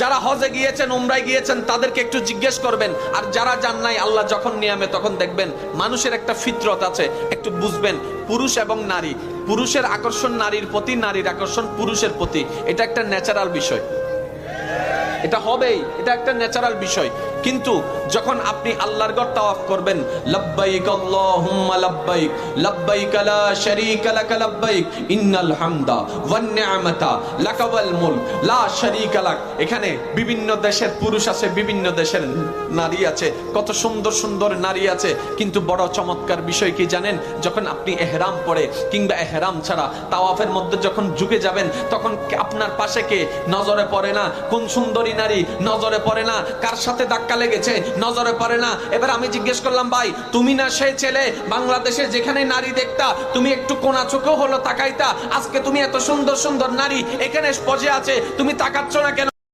যারা হজে গিয়েছেন, উমরায় গিয়েছেন, তাদেরকে একটু জিজ্ঞেস করবেন। আর যারা যান নাই, আল্লাহ যখন নিয়ামে তখন দেখবেন মানুষের একটা ফিতরত আছে, একটু বুঝবেন। পুরুষ এবং নারী, পুরুষের আকর্ষণ নারীর প্রতি, নারীর আকর্ষণ পুরুষের প্রতি, এটা একটা ন্যাচারাল বিষয়, এটা হবেই, এটা একটা ন্যাচারাল বিষয়। কিন্তু যখন আপনি আল্লাহর ঘর তাওয়াফ করবেন, লাব্বাইক আল্লাহুম্মা লাব্বাইক, লাব্বাইক লা শারীকা লাক লাব্বাইক, ইন্নাল হামদা ওয়ান নি'মাতা লাকা ওয়াল মুলক লা শারীকা লাক। এখানে বিভিন্ন দেশের পুরুষ আছে, বিভিন্ন দেশের নারী আছে, কত সুন্দর সুন্দর নারী আছে। কিন্তু বড় চমৎকার বিষয় কি জানেন? যখন আপনি ইহরাম পরে কিংবা ইহরাম ছাড়া তাওয়াফের মধ্যে যখন ঝুঁকে যাবেন, তখন আপনার পাশে কে নজরে পড়ে না? কোন সুন্দরী নারী নজরে পড়ে না? কার সাথে ধাক্কা লেগেছে নজরে পড়ে না? এবার আমি জিজ্ঞেস করলাম, ভাই তুমি না সেই ছেলে বাংলাদেশে যেখানে নারী দেখতা তুমি একটু কোনা চোখেও হলো তাকাইতা, আজকে তুমি এত সুন্দর সুন্দর নারী এখানে বসে আছে, তুমি তাকাচ্ছ না কেন?